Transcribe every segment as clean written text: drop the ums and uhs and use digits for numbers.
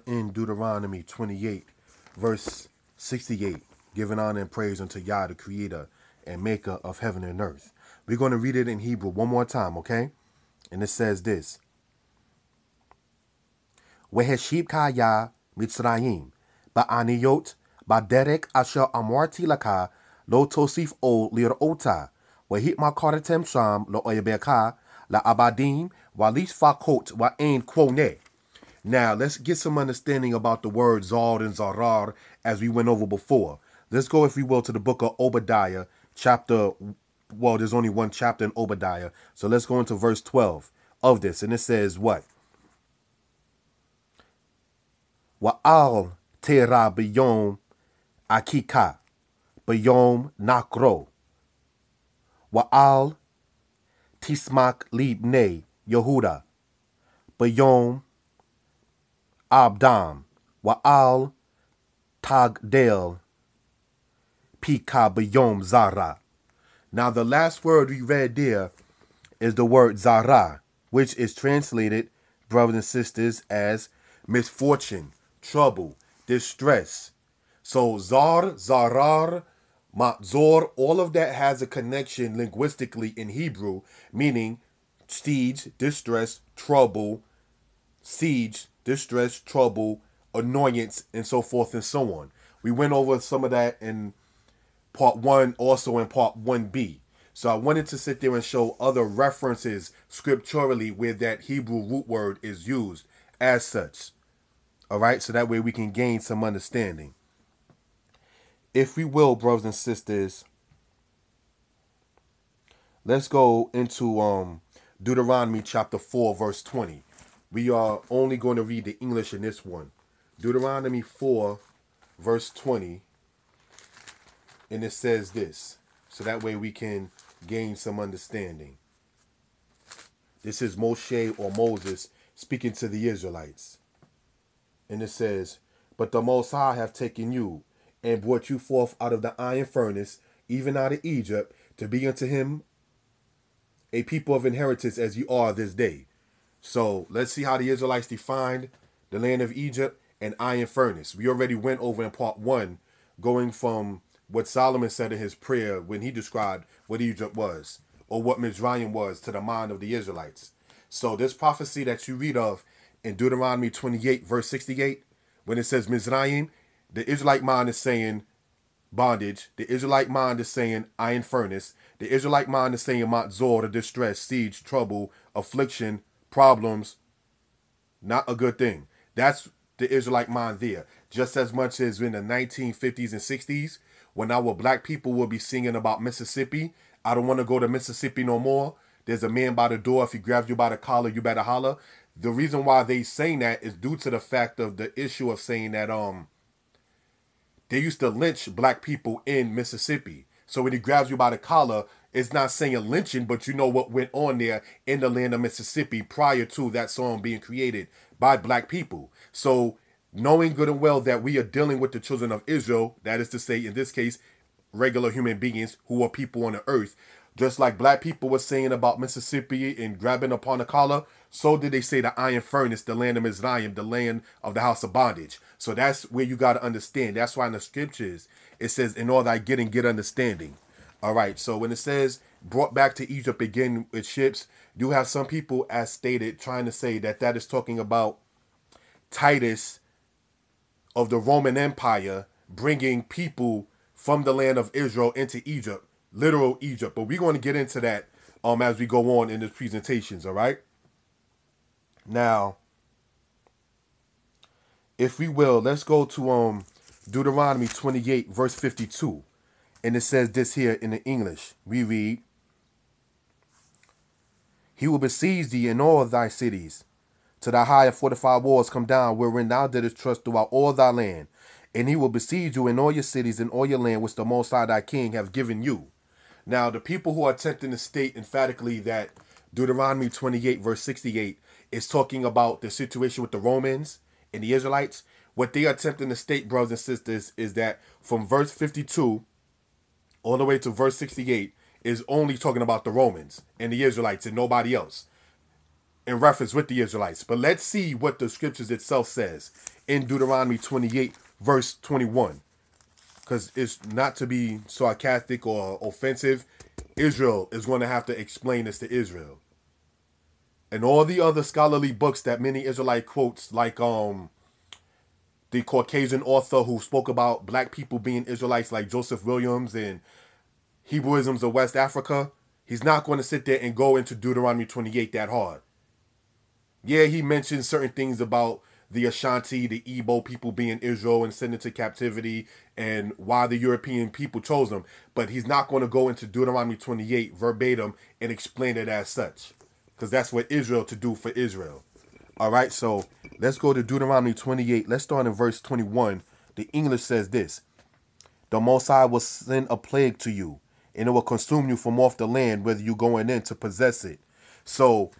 In Deuteronomy 28, verse 68, giving honor and praise unto Yah, the creator and maker of heaven and earth. We're going to read it in Hebrew one more time, okay? And it says this. Weheshibka Yah Mitzrayim, Ba'aniyot, Baderek Asher Amarti Laka, Lo Tosif O Lirota, Wahitma Karatem Sham, Lo Oyabeka, La Abadim, Walis Fakot, Wa'ain Kwone. Now, let's get some understanding about the word Zard and Zarar as we went over before. Let's go, if we will, to the book of Obadiah, there's only one chapter in Obadiah. So let's go into verse 12 of this. And it says what? Wa'al tera b'yom akika, b'yom nakro. Wa'al tismak libnei Yehuda, b'yom Abdam, Wa'al Tagdel, Pika B'yom Zara. Now the last word we read there is the word Zara, which is translated, brothers and sisters, as misfortune, trouble, distress. So Zar, Zarar, Matzor, all of that has a connection linguistically in Hebrew, meaning siege, distress, trouble, siege, distress, trouble, annoyance, and so forth and so on. We went over some of that in part 1, also in part 1b. So I wanted to sit there and show other references scripturally where that Hebrew root word is used as such. All right, so that way we can gain some understanding. If we will, brothers and sisters, let's go into Deuteronomy chapter 4, verse 20. We are only going to read the English in this one. Deuteronomy 4, verse 20. And it says this. So that way we can gain some understanding. This is Moshe or Moses speaking to the Israelites. And it says, But the Most High have taken you and brought you forth out of the iron furnace, even out of Egypt, to be unto him a people of inheritance as you are this day. So let's see how the Israelites defined the land of Egypt and iron furnace. We already went over in part 1, going from what Solomon said in his prayer when he described what Egypt was, or what Mizraim was to the mind of the Israelites. So this prophecy that you read of in Deuteronomy 28, verse 68, when it says Mizraim, the Israelite mind is saying bondage. The Israelite mind is saying iron furnace. The Israelite mind is saying Matzor, the distress, siege, trouble, affliction, problems, not a good thing. That's the Israelite mind there. Just as much as in the 1950s and 60s, when our black people will be singing about Mississippi. I don't want to go to Mississippi no more. There's a man by the door. If he grabs you by the collar, you better holler. The reason why they saying that is due to the fact of the issue of saying that they used to lynch black people in Mississippi. So when he grabs you by the collar, it's not saying lynching, but you know what went on there in the land of Mississippi prior to that song being created by black people. So knowing good and well that we are dealing with the children of Israel, that is to say, in this case, regular human beings who are people on the earth, just like black people were saying about Mississippi and grabbing upon the collar, so did they say the iron furnace, the land of Mizraim, the land of the house of bondage. So that's where you got to understand. That's why in the scriptures, it says, in all thy getting, get understanding. All right, so when it says brought back to Egypt again with ships, you have some people, as stated, trying to say that that is talking about Titus of the Roman Empire bringing people from the land of Israel into Egypt, literal Egypt. But we're going to get into that as we go on in the presentations, all right? Now, if we will, let's go to Deuteronomy 28, verse 52. And it says this here in the English. We read, He will besiege thee in all thy cities, till thy high and fortified walls come down, wherein thou didst trust throughout all thy land. And he will besiege you in all your cities and all your land, which the Most High thy King have given you. Now, the people who are attempting to state emphatically that Deuteronomy 28, verse 68, is talking about the situation with the Romans and the Israelites, what they are attempting to state, brothers and sisters, is that from verse 52 all the way to verse 68 is only talking about the Romans and the Israelites and nobody else. in reference with the Israelites. But let's see what the scriptures itself says in Deuteronomy 28, verse 21. Because it's not to be sarcastic or offensive. Israel is going to have to explain this to Israel. And all the other scholarly books that many Israelite quotes, like the Caucasian author who spoke about black people being Israelites, like Joseph Williams, and Hebrewisms of West Africa, he's not going to sit there and go into Deuteronomy 28 that hard. Yeah, he mentions certain things about the Ashanti, the Igbo people being Israel and sent into captivity, and why the European people chose them. But he's not going to go into Deuteronomy 28 verbatim and explain it as such. Because that's what Israel to do for Israel. All right, so let's go to Deuteronomy 28. Let's start in verse 21. The English says this. The Most High will send a plague to you, and it will consume you from off the land, whether you going in to possess it. So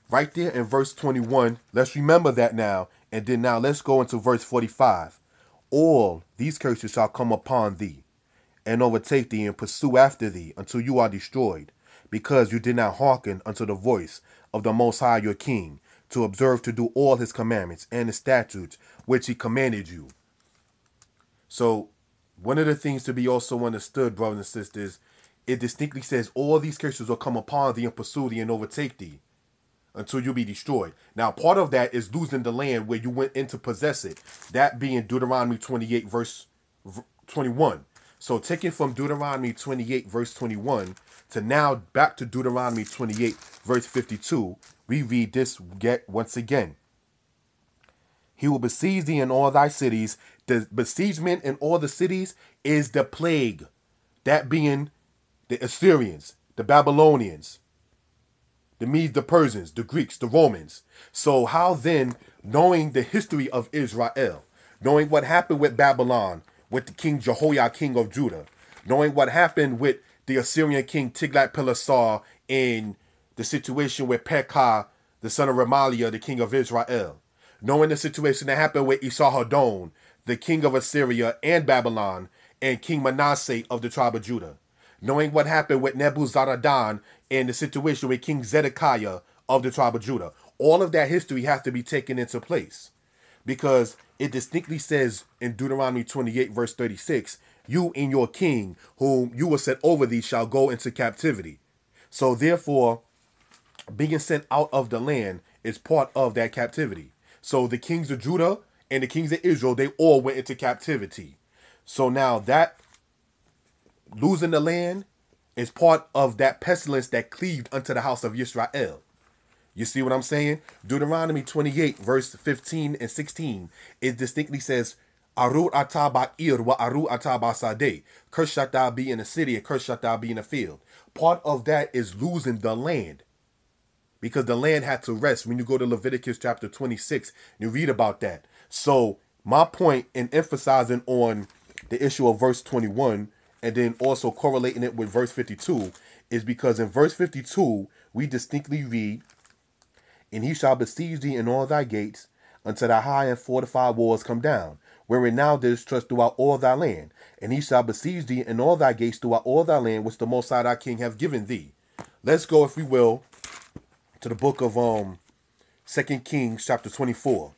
right there in verse 21, let's remember that now. And then now let's go into verse 45. All these curses shall come upon thee, and overtake thee, and pursue after thee, until you are destroyed, because you did not hearken unto the voice of the Most High your King, to observe to do all his commandments and his statutes, which he commanded you. So one of the things to be also understood, brothers and sisters, it distinctly says all these curses will come upon thee and pursue thee and overtake thee until you be destroyed. Now, part of that is losing the land where you went in to possess it. That being Deuteronomy 28, verse 21. So taking from Deuteronomy 28, verse 21 to now back to Deuteronomy 28, verse 52, we read this once again. He will besiege thee in all thy cities. The besiegement in all the cities is the plague. That being the Assyrians, the Babylonians, the Medes, the Persians, the Greeks, the Romans. So how then, knowing the history of Israel, knowing what happened with Babylon, with the King Jehoiakim, king of Judah, knowing what happened with the Assyrian king Tiglath-Pileser in the situation with Pekah, the son of Remaliah, the king of Israel, knowing the situation that happened with Esarhaddon, the king of Assyria and Babylon, and King Manasseh of the tribe of Judah, knowing what happened with Nebuzaradan and the situation with King Zedekiah of the tribe of Judah. All of that history has to be taken into place, because it distinctly says in Deuteronomy 28, verse 36, you and your king, whom you will set over thee, shall go into captivity. So therefore, being sent out of the land is part of that captivity. So the kings of Judah and the kings of Israel, they all went into captivity. So now that losing the land is part of that pestilence that cleaved unto the house of Israel. You see what I'm saying? Deuteronomy 28, verse 15 and 16, it distinctly says, Arut atah ba'ir wa arut atah ba'sadeh. Cursed shalt thou be in the city, and cursed shalt thou be in the field. Part of that is losing the land, because the land had to rest. When you go to Leviticus chapter 26, you read about that. So my point in emphasizing on the issue of verse 21 and then also correlating it with verse 52 is because in verse 52, we distinctly read, and he shall besiege thee in all thy gates until thy high and fortified walls come down, wherein now there is trust throughout all thy land. And he shall besiege thee in all thy gates throughout all thy land, which the Most High thy King hath given thee. Let's go, if we will, to the book of 2 Kings chapter 24.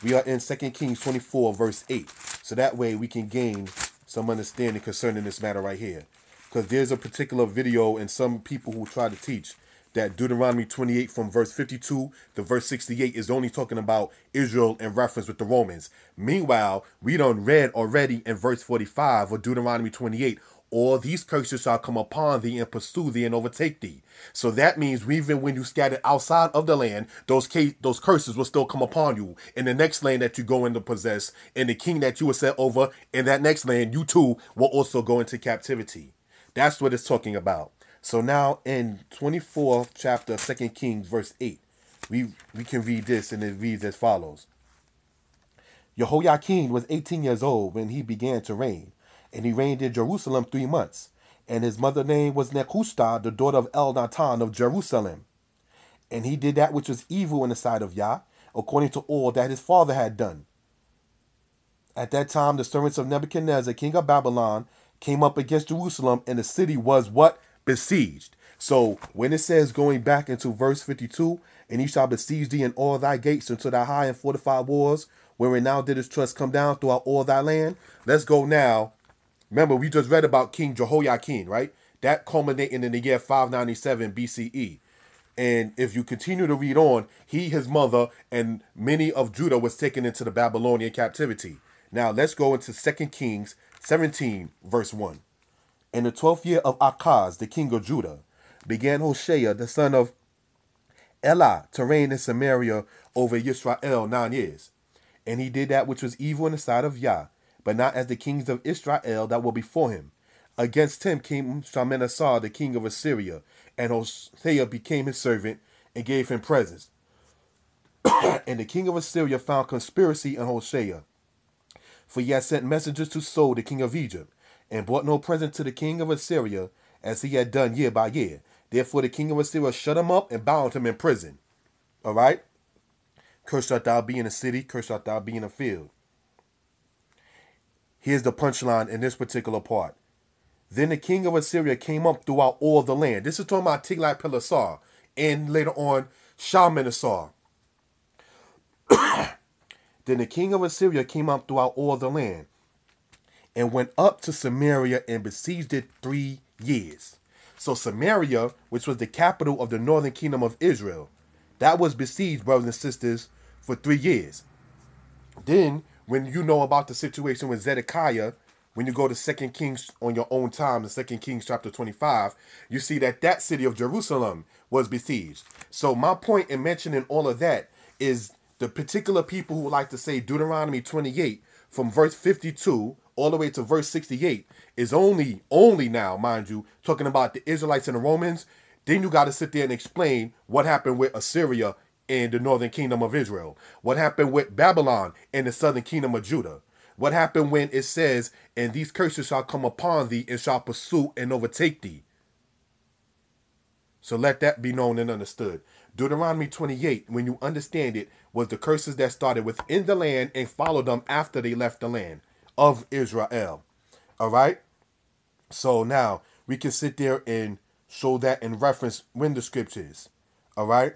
We are in 2 Kings 24, verse 8. So that way we can gain some understanding concerning this matter right here. Because there's a particular video and some people who try to teach that Deuteronomy 28 from verse 52 to verse 68 is only talking about Israel in reference with the Romans. Meanwhile, we done read already in verse 45 of Deuteronomy 28, all these curses shall come upon thee and pursue thee and overtake thee. So that means even when you scattered outside of the land, those curses will still come upon you. In the next land that you go in to possess, and the king that you were set over, in that next land, you too will also go into captivity. That's what it's talking about. So now in 24th chapter, 2 Kings, verse 8, we can read this, and it reads as follows. Jehoiakim was 18 years old when he began to reign, and he reigned in Jerusalem 3 months. And his mother name was Nehushta, the daughter of Elnathan of Jerusalem. And he did that which was evil in the sight of Yah, according to all that his father had done. At that time, the servants of Nebuchadnezzar, king of Babylon, came up against Jerusalem, and the city was what? Besieged. So when it says going back into verse 52, And he shall besiege thee in all thy gates until thy high and fortified walls, wherein now didst trust come down throughout all thy land. Let's go now. Remember, we just read about King Jehoiakim, right? That culminating in the year 597 BCE. And if you continue to read on, he, his mother, and many of Judah was taken into the Babylonian captivity. Now let's go into 2 Kings 17, verse 1. In the 12th year of Achaz, the king of Judah, began Hoshea, the son of Elah, to reign in Samaria over Israel 9 years. And he did that which was evil in the sight of Yah, but not as the kings of Israel that were before him. Against him came Shalmaneser, the king of Assyria, and Hosea became his servant and gave him presents. And the king of Assyria found conspiracy in Hosea, for he had sent messengers to So, the king of Egypt, and brought no present to the king of Assyria, as he had done year by year. Therefore the king of Assyria shut him up and bound him in prison. All right? Cursed shalt thou be in the city, cursed shalt thou be in the field. Here's the punchline in this particular part. Then the king of Assyria came up throughout all the land. This is talking about Tiglath-Pileser and later on Shalmaneser. Then the king of Assyria came up throughout all the land and went up to Samaria and besieged it 3 years. So Samaria, which was the capital of the northern kingdom of Israel, that was besieged, brothers and sisters, for 3 years. Then, when you know about the situation with Zedekiah, when you go to 2 Kings on your own time, the 2 Kings chapter 25, you see that that city of Jerusalem was besieged. So my point in mentioning all of that is the particular people who like to say Deuteronomy 28 from verse 52 all the way to verse 68 is only now, mind you, talking about the Israelites and the Romans. Then you got to sit there and explain what happened with Assyria and the northern kingdom of Israel. What happened with Babylon and the southern kingdom of Judah. What happened when it says, and these curses shall come upon thee and shall pursue and overtake thee. So let that be known and understood. Deuteronomy 28, when you understand it, was the curses that started within the land and followed them after they left the land of Israel. All right? So now we can sit there and show that in reference when the scriptures. All right?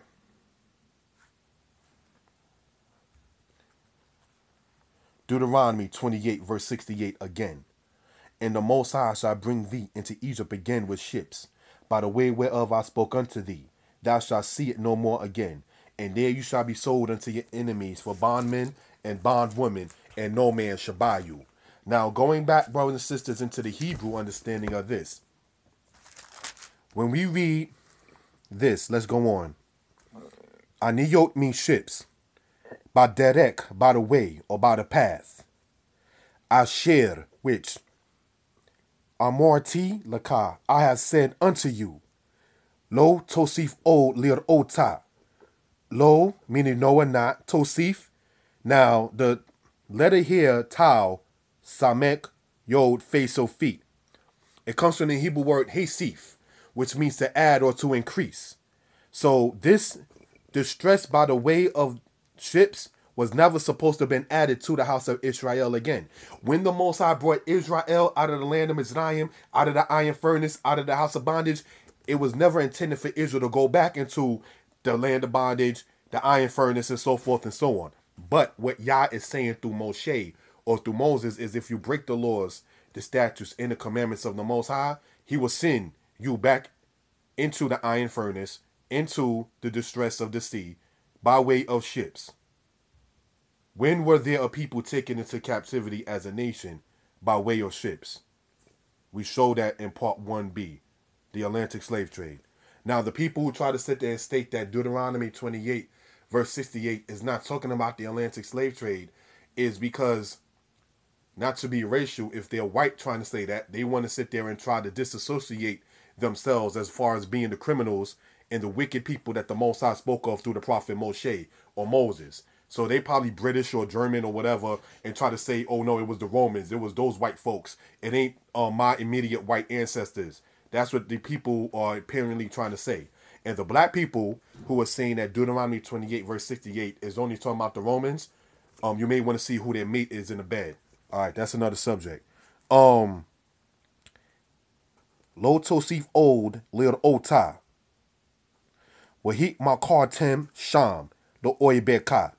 Deuteronomy 28, verse 68 again. And the Most High shall bring thee into Egypt again with ships, by the way whereof I spoke unto thee. Thou shalt see it no more again. And there you shall be sold unto your enemies for bondmen and bondwomen, and no man shall buy you. Now, going back, brothers and sisters, into the Hebrew understanding of this. When we read this, let's go on. Aniyot means ships. By derek, by the way, or by the path. Asher, which. Amorti, laka, I have said unto you. Lo, tosif o lir ota. Lo, meaning no or not. Tosif. Now, the letter here, tau, samek, yod, face or feet. It comes from the Hebrew word hasif, which means to add or to increase. So this distress by the way of ships was never supposed to have been added to the house of Israel again. When the Most High brought Israel out of the land of Mizraim, out of the iron furnace, out of the house of bondage, it was never intended for Israel to go back into the land of bondage, the iron furnace, and so forth and so on. But what Yah is saying through Moshe or through Moses is if you break the laws, the statutes, and the commandments of the Most High, he will send you back into the iron furnace, into the distress of the sea, by way of ships. When were there a people taken into captivity as a nation by way of ships? We show that in part 1b, the Atlantic slave trade. Now, the people who try to sit there and state that Deuteronomy 28, verse 68 is not talking about the Atlantic slave trade is because, not to be racial, if they're white trying to say that, they want to sit there and try to disassociate themselves as far as being the criminals and the wicked people that the Most High spoke of through the prophet Moshe or Moses. So they probably British or German or whatever and try to say, oh no, it was the Romans. It was those white folks. It ain't my immediate white ancestors. That's what the people are apparently trying to say. And the black people who are saying that Deuteronomy 28 verse 68 is only talking about the Romans, you may want to see who their mate is in the bed. All right, that's another subject. Lo tosif old lir ota. Wahit makartem sham, lo oibeka.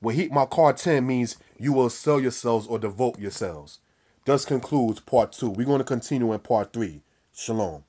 Wahit makartem means you will sell yourselves or devote yourselves. Thus concludes part 2. We're going to continue in part 3. Shalom.